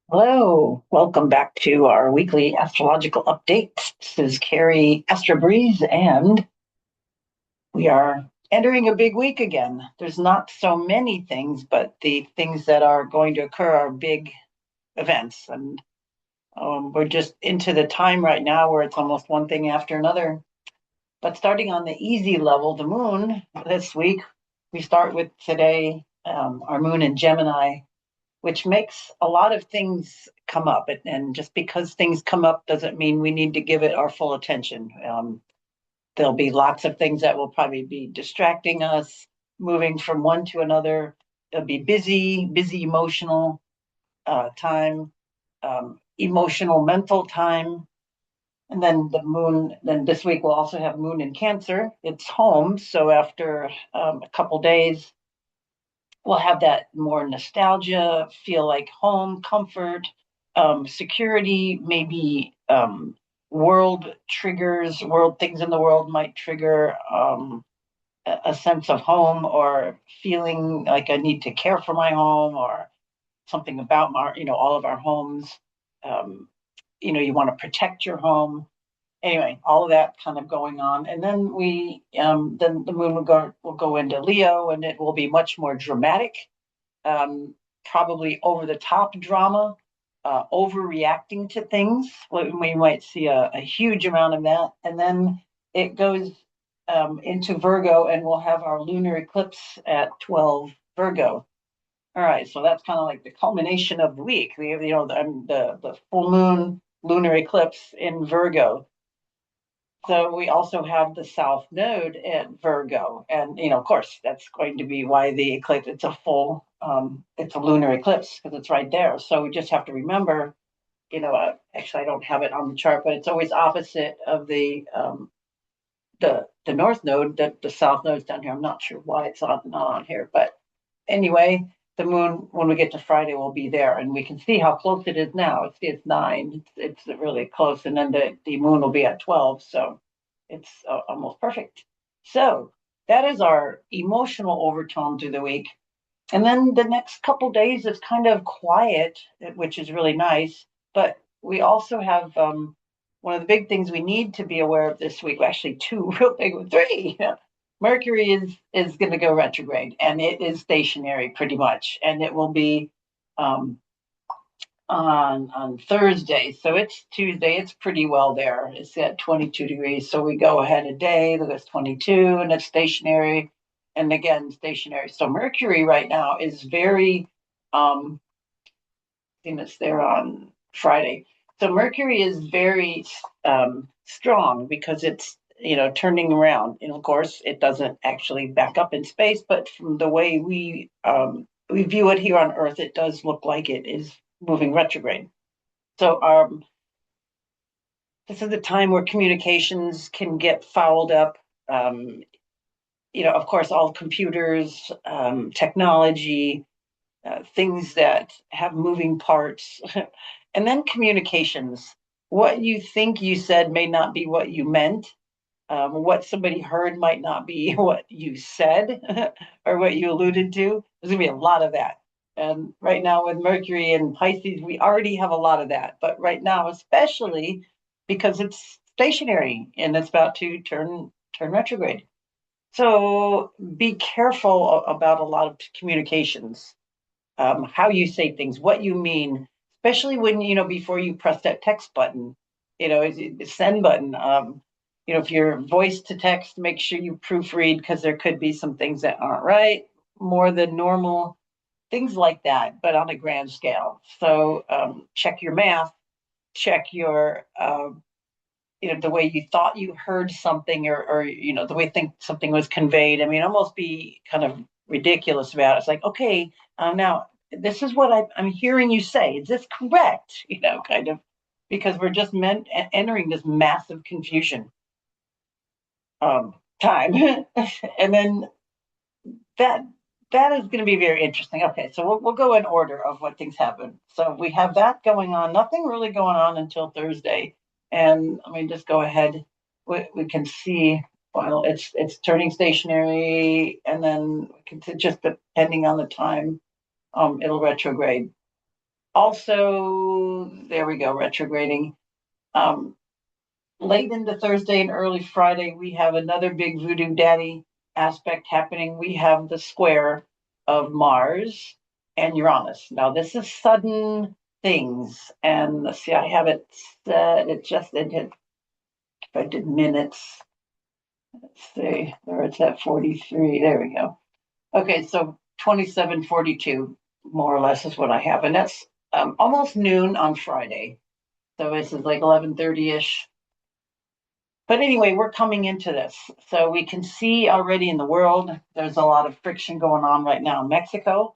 Hello, welcome back to our weekly astrological update. This is Carrie Astro Breeze, and we are entering a big week again. There's not so many things, but the things that are going to occur are big events. And we're just into the time right now where it's almost one thing after another. But starting on the easy level, the moon this week, we start with today, our moon in Gemini, which makes a lot of things come up. And just because things come up doesn't mean we need to give it our full attention. There'll be lots of things that will probably be distracting us, moving from one to another. It'll be busy emotional time, emotional mental time. And then the moon, then this week we'll also have moon in Cancer. It's home. So after a couple days, we'll have that more nostalgia, feel like home, comfort, security, maybe world triggers, world things in the world might trigger a sense of home or feeling like I need to care for my home or something about my, all of our homes. Um, you want to protect your home. Anyway, all of that kind of going on, and then then the moon will go into Leo, and it will be much more dramatic, um, probably over the top drama, overreacting to things. We might see a huge amount of that. And then it goes into Virgo, and we'll have our lunar eclipse at 12 Virgo. All right, so that's kind of like the culmination of the week. The full moon lunar eclipse in Virgo. So we also have the South Node at Virgo, and of course, that's going to be why the eclipse. It's a lunar eclipse because it's right there. So we just have to remember. Actually, I don't have it on the chart, but it's always opposite of the North Node. The South Node's down here. I'm not sure why it's not on here, but anyway, the moon when we get to Friday will be there, and we can see how close it is now. It's 9. It's really close, and then the moon will be at 12, so it's almost perfect. So that is our emotional overtone through the week, and then the next couple days is kind of quiet, which is really nice. But we also have one of the big things we need to be aware of this week. Well, actually, two real big, three. Mercury is going to go retrograde, and it is stationary pretty much, and it will be um, on Thursday. So it's Tuesday. It's pretty well there. It's at 22 degrees. So we go ahead a day. That's 22, and it's stationary, and again stationary. So Mercury right now is very. I think it's there on Friday. So Mercury is very strong because it's turning around. And of course, it doesn't actually back up in space, but from the way we view it here on Earth, it does look like it is moving retrograde. So this is a time where communications can get fouled up. Um, of course, all computers, technology, things that have moving parts, and then communications. What you think you said may not be what you meant. What somebody heard might not be what you said or what you alluded to. There's going to be a lot of that. And right now, with Mercury and Pisces, we already have a lot of that. But right now, especially because it's stationary and it's about to turn retrograde. So be careful about a lot of communications, how you say things, what you mean, especially when, before you press that text button, send button. If you're voice to text, make sure you proofread because there could be some things that aren't right, more than normal, things like that, but on a grand scale. So check your math, check your, the way you thought you heard something, or the way think something was conveyed. I mean, almost be kind of ridiculous about it. It's like, okay, now this is what I'm hearing you say. Is this correct? Kind of, because we're just entering this massive confusion time, and then that that is going to be very interesting. Okay, so we'll go in order of what things happen. So we have that going on. Nothing really going on until Thursday, and let me just go ahead. We can see. Well, it's turning stationary, and then we can just depending on the time, it'll retrograde. Also, there we go, retrograding. Late into Thursday and early Friday, we have another big voodoo daddy aspect happening. We have the square of Mars and Uranus. Now, this is sudden things. And let's see, I have it set. If I did minutes, let's see where it's at 43. There we go. Okay, so 27:42, more or less, is what I have. And that's almost noon on Friday. So this is like 11:30-ish. But anyway, we're coming into this. So we can see already in the world, there's a lot of friction going on right now in Mexico,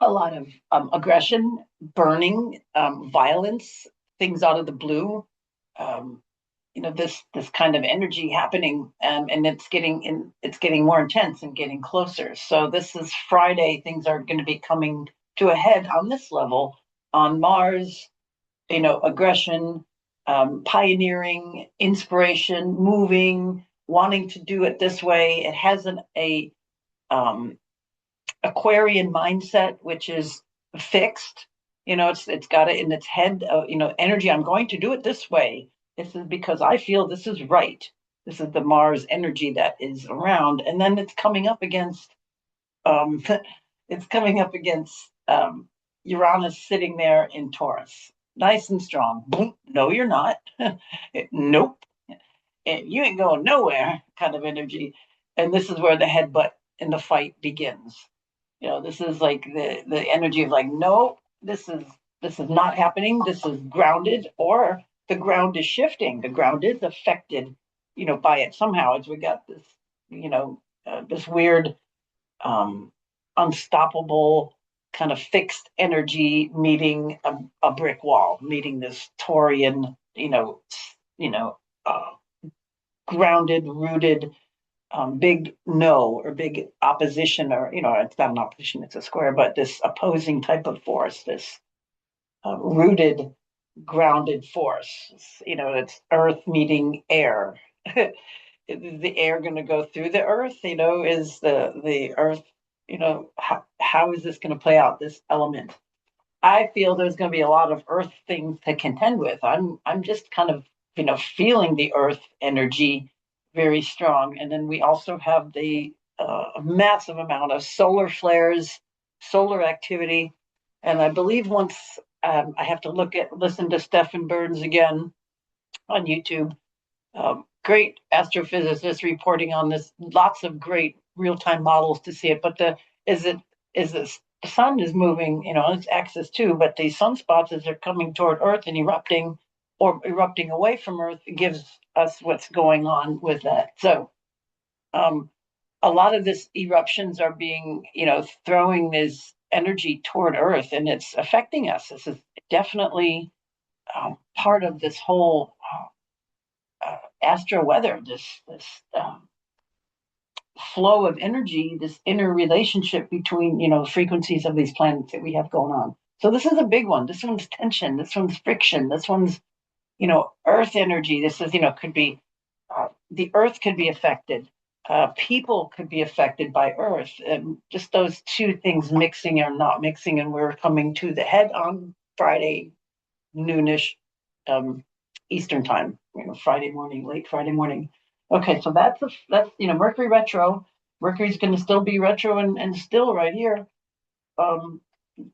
a lot of aggression, burning, violence, things out of the blue. Um, this kind of energy happening, and it's getting more intense and getting closer. So this is Friday. Things are going to be coming to a head on this level on Mars. Aggression, pioneering, inspiration, moving, wanting to do it this way. It has a um, Aquarian mindset, which is fixed. It's got it in its head. Energy. I'm going to do it this way. This is because I feel this is right. This is the Mars energy that is around, and then it's coming up against um, it's coming up against Uranus sitting there in Taurus, nice and strong. Boom. No, you're not. Nope. You ain't going nowhere kind of energy. And this is where the headbutt and the fight begins. This is like the energy of like, no, this is not happening. This is grounded, or the ground is shifting. The ground is affected, by it somehow. As we got this, this weird um, unstoppable kind of fixed energy meeting a brick wall, meeting this Taurian, uh, grounded, rooted, big no or big opposition, or it's not an opposition, it's a square, but this opposing type of force, this rooted, grounded force. It's Earth meeting air. Is the air going to go through the earth? Is the earth, how is this going to play out, this element? I feel there's going to be a lot of earth things to contend with. I'm just kind of, feeling the earth energy very strong. And then we also have the massive amount of solar flares, solar activity. And I believe once I have to listen to Stephen Burns again on YouTube. Great astrophysicists reporting on this. Lots of great real-time models to see it. But the sun is moving, on its axis too. But the sunspots, as they're coming toward Earth and erupting, or erupting away from Earth, gives us what's going on with that. So, a lot of this eruptions are being, throwing this energy toward Earth, and it's affecting us. This is definitely part of this whole astro weather, this flow of energy, this inner relationship between frequencies of these planets that we have going on. So this is a big one. This one's tension. This one's friction. This one's Earth energy. This is could be the Earth could be affected. People could be affected by Earth, and just those two things mixing or not mixing, and we're coming to the head on Friday noonish Eastern time, Friday morning, late Friday morning. Okay, so that's Mercury retro. Mercury's going to still be retro and still right here. Um,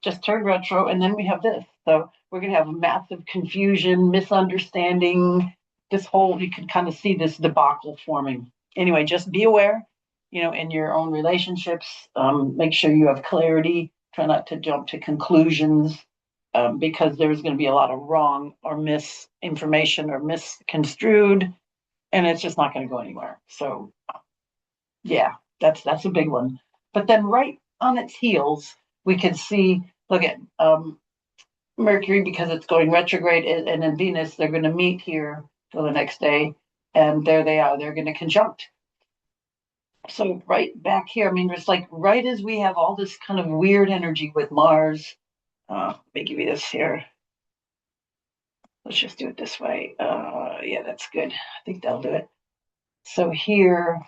just turned retro, and then we have this. So we're going to have massive confusion, misunderstanding. You can kind of see this debacle forming. Anyway, just be aware, in your own relationships. Make sure you have clarity. Try not to jump to conclusions, because there's going to be a lot of wrong or misinformation or misconstrued, and it's just not going to go anywhere. So, yeah, that's a big one. But then right on its heels, we can see, look at Mercury, because it's going retrograde, and then Venus, they're going to meet here for the next day, and there they are. They're going to conjunct. So right back here, I mean, it's like right as we have all this kind of weird energy with Mars. Let me give you this here. Let's just do it this way. Yeah, that's good. I think that'll do it. So here,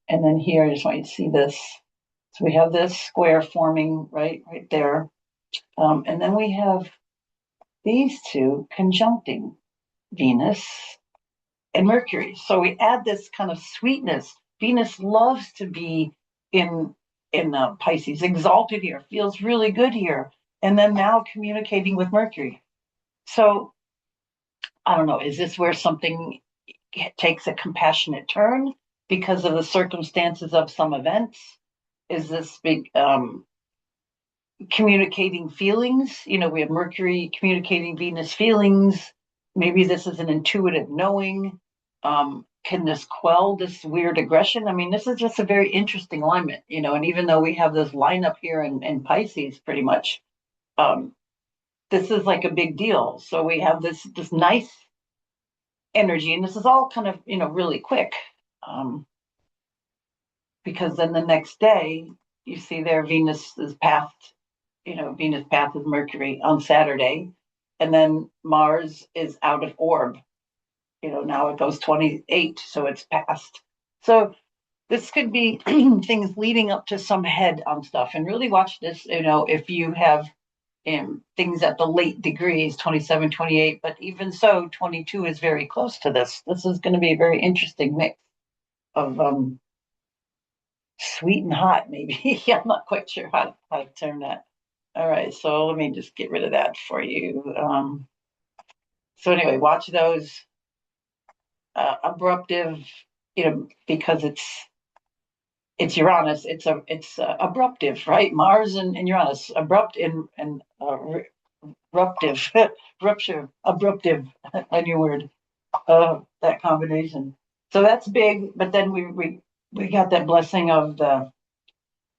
and then here, I just want you to see this. So we have this square forming right there. And then we have these two conjuncting Venus and Mercury. So we add this kind of sweetness. Venus loves to be in Pisces, exalted here, feels really good here, and then now communicating with Mercury. So I don't know, is this where something takes a compassionate turn because of the circumstances of some events? Is this big communicating feelings? We have Mercury communicating Venus feelings. Maybe this is an intuitive knowing. Can this quell this weird aggression? I mean, this is just a very interesting alignment, and even though we have this lineup here in Pisces pretty much, this is like a big deal. So we have this nice energy, and this is all kind of, really quick. Because then the next day, you see there Venus is path, Venus path is Mercury on Saturday, and then Mars is out of orb. Now it goes 28, so it's past. So this could be things leading up to some head on stuff, and really watch this, if you have things at the late degrees, 27, 28, but even so, 22 is very close to this. This is going to be a very interesting mix of sweet and hot, maybe. I'm not quite sure how to term that. All right, so let me just get rid of that for you. So anyway, watch those abruptive, because it's Uranus. It's abruptive, right? Mars and Uranus, abrupt and ruptive, rupture, abruptive. A new word. That combination. So that's big. But then we got that blessing of the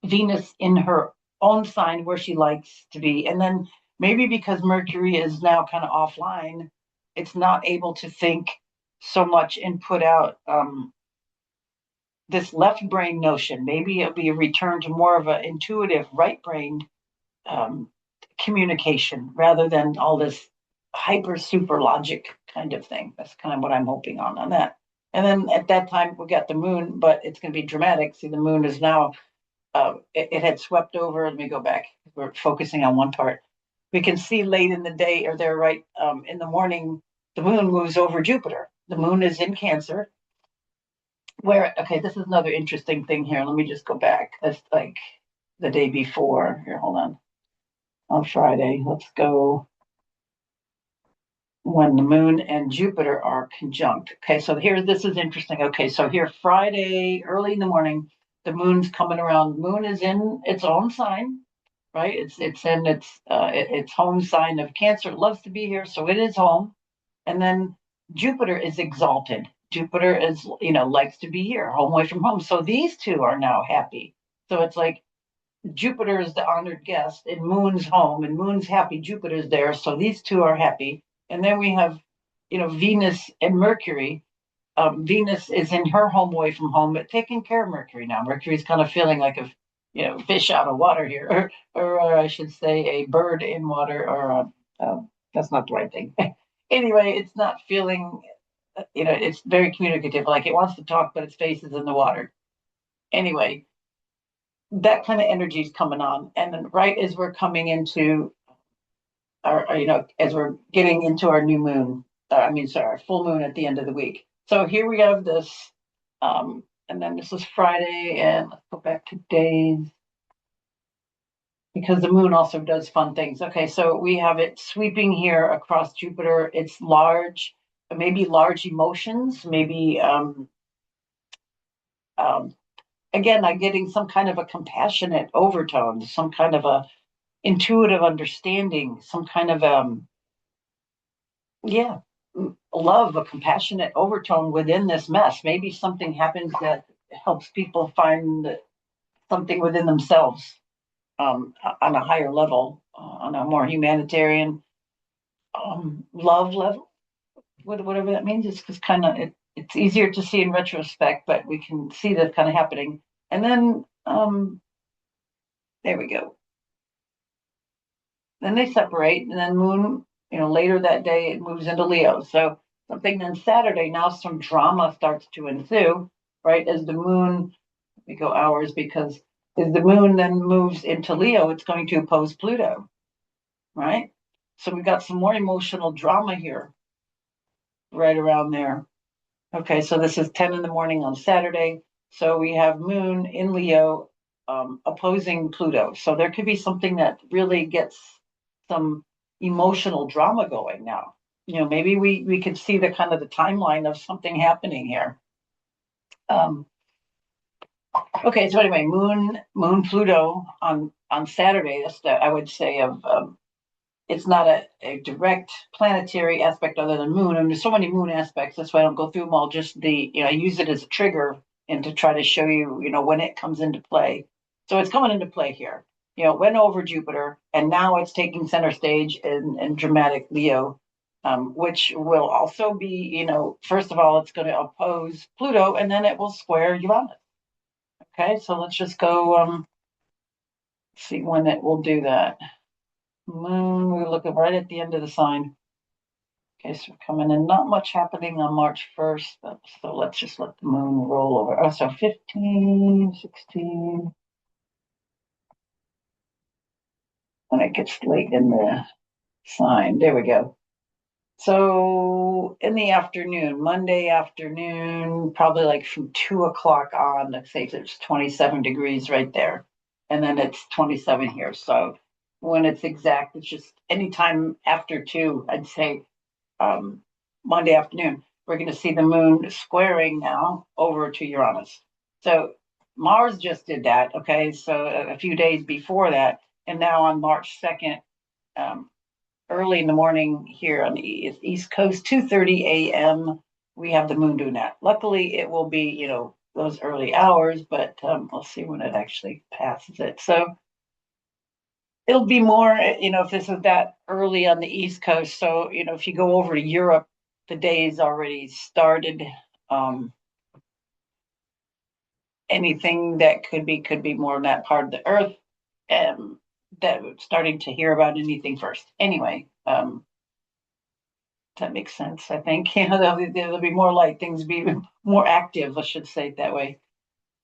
Venus in her own sign where she likes to be. And then maybe because Mercury is now kind of offline, it's not able to think so much and put out this left brain notion. Maybe it'll be a return to more of an intuitive right brain communication rather than all this hyper super logic kind of thing. That's kind of what I'm hoping on that. And then at that time, we got the moon, but it's going to be dramatic. See, the moon is now it had swept over. Let me go back. We're focusing on one part. We can see late in the day, or there, right in the morning, the moon moves over Jupiter. The moon is in Cancer. Okay, this is another interesting thing here. Let me just go back. That's like the day before. Here, hold on Friday. Let's go when the moon and Jupiter are conjunct. Okay, so here, this is interesting. Okay, so here, Friday, early in the morning, the moon's coming around. Moon is in its own sign, right? It's in its home sign of Cancer. It loves to be here, so it is home. And then Jupiter is exalted. Jupiter is, likes to be here, home away from home. So these two are now happy. So it's like Jupiter is the honored guest in Moon's home, and Moon's happy Jupiter's there. So these two are happy. And then we have, Venus and Mercury. Venus is in her home away from home, but taking care of Mercury now. Mercury's kind of feeling like a, fish out of water here, or I should say a bird in water, or that's not the right thing. Anyway, it's not feeling, it's very communicative. Like it wants to talk, but its face is in the water. Anyway, that kind of energy is coming on. And then right as we're coming into as we're getting into our new moon, our full moon at the end of the week. So here we have this, and then this is Friday, and let's go back to days, because the moon also does fun things. Okay, so we have it sweeping here across Jupiter. It's large, maybe large emotions, maybe, again, I'm getting some kind of a compassionate overtone, some kind of a intuitive understanding, some kind of love, a compassionate overtone within this mess. Maybe something happens that helps people find something within themselves on a higher level, on a more humanitarian love level, whatever that means. It's just kind of it's easier to see in retrospect, but we can see that kind of happening. And then there we go. Then they separate, and then Moon, later that day it moves into Leo. So something then Saturday, now some drama starts to ensue, right? As the moon, we go hours, because as the moon then moves into Leo, it's going to oppose Pluto. right? So we've got some more emotional drama here, right around there. Okay, so this is 10 in the morning on Saturday. So we have Moon in Leo opposing Pluto. So there could be something that really gets some emotional drama going now. Maybe we could see the kind of the timeline of something happening here. Okay, so anyway, Moon Pluto on Saturday. That's I would say of it's not a direct planetary aspect other than Moon. And there's so many Moon aspects. That's why I don't go through them all. Just I use it as a trigger and to try to show you, when it comes into play. So it's coming into play here. It went over Jupiter, and now it's taking center stage in dramatic Leo, which will also be, first of all, it's going to oppose Pluto, and then it will square Uranus. Okay, so let's just go see when it will do that. Moon, we're looking right at the end of the sign. Okay, so we're coming in. Not much happening on March 1st, so let's just let the moon roll over. Oh, so 15, 16. When it gets late in the sign. There we go. So in the afternoon, Monday afternoon, probably like from 2 o'clock on, let's say there's 27 degrees right there. And then it's 27 here. So when it's exact, it's just anytime after 2, I'd say Monday afternoon, we're going to see the moon squaring now over to Uranus. So Mars just did that. Okay. So a few days before that. And now on March 2nd, early in the morning here on the East Coast, 2:30 a.m., we have the moon doing that. Luckily, it will be, those early hours, but we'll see when it actually passes it. So it'll be more, if this is that early on the East Coast. So, if you go over to Europe, the day's already started. Anything that could be more in that part of the earth. That starting to hear about anything first. Anyway, that makes sense. I think there'll be more light, things be more active. I should say it that way.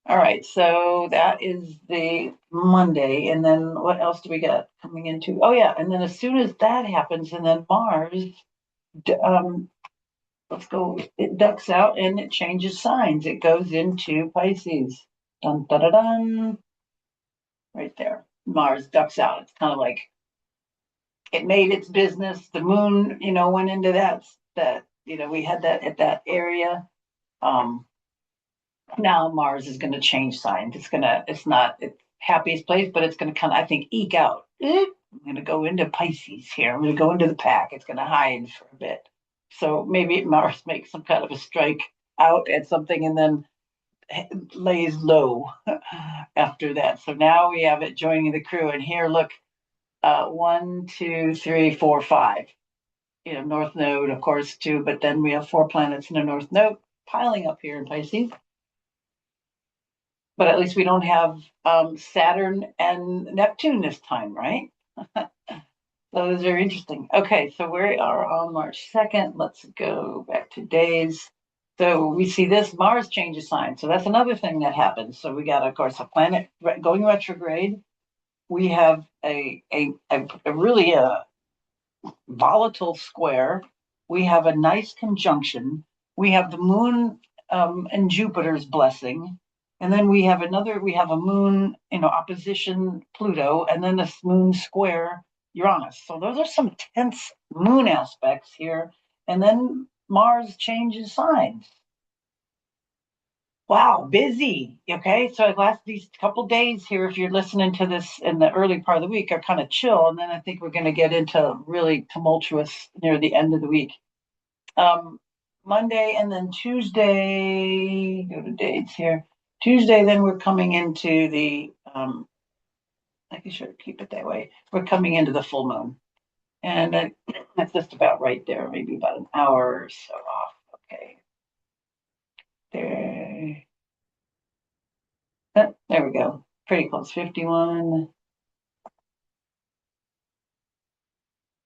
All right, so that is the Monday, and then what else do we got coming into? Oh yeah, and then as soon as that happens, and then Mars, let's go. It ducks out and it changes signs. It goes into Pisces. Dun dun dun dun. Right there, Mars ducks out. It's kind of like it made its business. The moon, went into that we had that at that area. Now Mars is going to change signs. It's not its happiest place, but it's going to kind of, I think, eke out. I'm going to go into Pisces here. I'm going to go into the pack. It's going to hide for a bit. So maybe Mars makes some kind of a strike out at something and then lays low after that. So now we have it joining the crew. And here, look, 1, 2, 3, 4, 5. North node, of course, too. But then we have 4 planets in the north node piling up here in Pisces. But at least we don't have Saturn and Neptune this time, right? Those are interesting. Okay, so we are on March 2nd. Let's go back to days. So we see this Mars changes sign. So that's another thing that happens. So we got, of course, a planet going retrograde. We have a really volatile square. We have a nice conjunction. We have the moon and Jupiter's blessing. And then we have a moon, opposition Pluto, and then this moon square Uranus. So those are some tense moon aspects here. And then Mars changes signs. Wow, busy. Okay, so these couple days here, if you're listening to this in the early part of the week, are kind of chill, and then I think we're going to get into really tumultuous near the end of the week. Monday and then Tuesday. Go to dates here. Tuesday, then we're coming into the. I should keep it that way. We're coming into the full moon, and that's just about right there, maybe about an hour or so off. Okay, there. There we go. Pretty close. 51.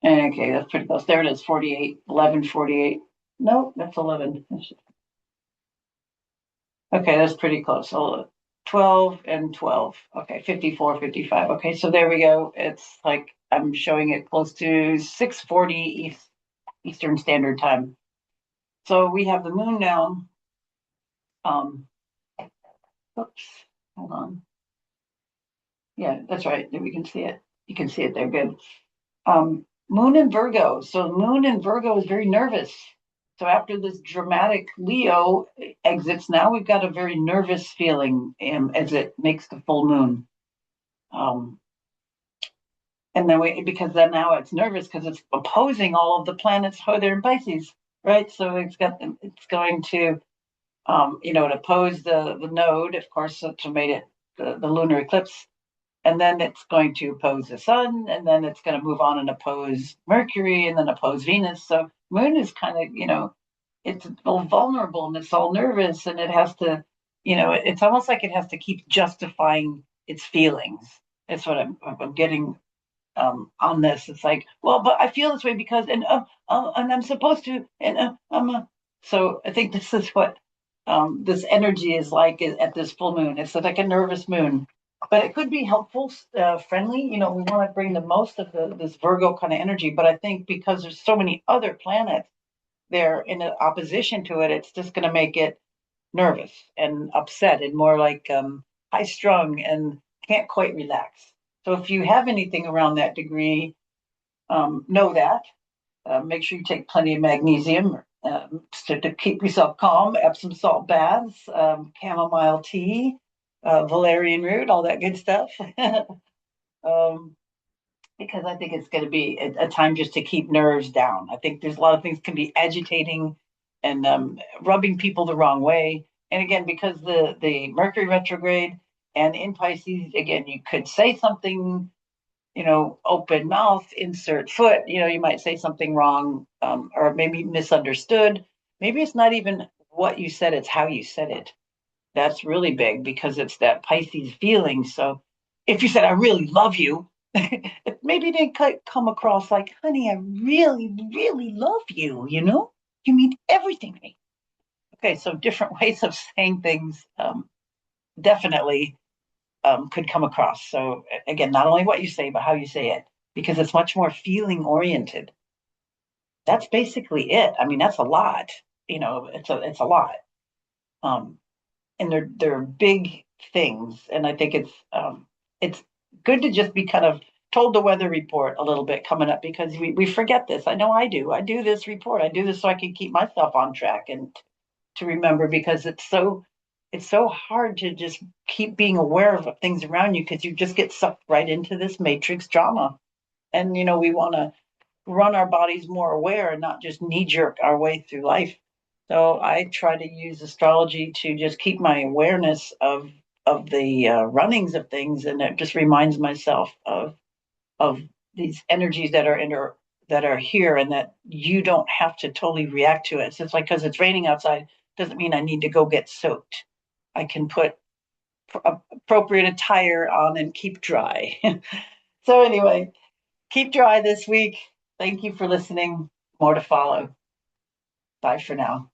Okay, that's pretty close. There it is. 48. 11:48. Nope, that's 11. Okay, that's pretty close. 12 and 12. Okay, 54, 55. Okay, so there we go. It's like I'm showing it close to 6:40 Eastern Standard Time. So we have the moon now. Um, oops, hold on. Yeah, that's right. We can see it. You can see it there. Good. Moon in Virgo. So Moon in Virgo is very nervous. So after this dramatic Leo exits, now we've got a very nervous feeling as it makes the full moon. Um, and then because then now it's nervous because it's opposing all of the planets. Oh, they're in Pisces, right? So it's going to it opposed the node, of course, to made it the lunar eclipse, and then it's going to oppose the sun, and then it's going to move on and oppose Mercury, and then oppose Venus. So Moon is kind of it's all vulnerable and it's all nervous, and it has to it's almost like it has to keep justifying its feelings. That's what I'm getting on this. It's like, well, but I feel this way because, and I'm supposed to, and so I think this is what this energy is like at this full moon. It's like a nervous moon, but it could be helpful, friendly. We want to bring the most of this Virgo kind of energy, but I think because there's so many other planets there in opposition to it, it's just going to make it nervous and upset and more like high strung and can't quite relax. So if you have anything around that degree, know that. Make sure you take plenty of magnesium to keep yourself calm. Epsom salt baths, chamomile tea, valerian root, all that good stuff. Because I think it's going to be a time just to keep nerves down. I think there's a lot of things can be agitating and rubbing people the wrong way. And again, because the Mercury retrograde and in Pisces, again, you could say something, open mouth, insert foot. You might say something wrong or maybe misunderstood. Maybe it's not even what you said; it's how you said it. That's really big because it's that Pisces feeling. So if you said, I really love you, maybe it didn't come across like, honey, I really, really love you, You mean everything to me. Okay, so different ways of saying things definitely could come across. So again, not only what you say, but how you say it, because it's much more feeling oriented. That's basically it. I mean, that's a lot. It's a lot. Um, and they're big things. And I think it's good to just be kind of told the weather report a little bit coming up because we forget this. I know I do. I do this report. I do this so I can keep myself on track and to remember because it's so hard to just keep being aware of things around you because you just get sucked right into this matrix drama. And we want to run our bodies more aware and not just knee jerk our way through life. So I try to use astrology to just keep my awareness of the runnings of things, and it just reminds myself of these energies that are here, and that you don't have to totally react to it. It's just like because it's raining outside doesn't mean I need to go get soaked. I can put appropriate attire on and keep dry. So anyway, keep dry this week. Thank you for listening. More to follow. Bye for now.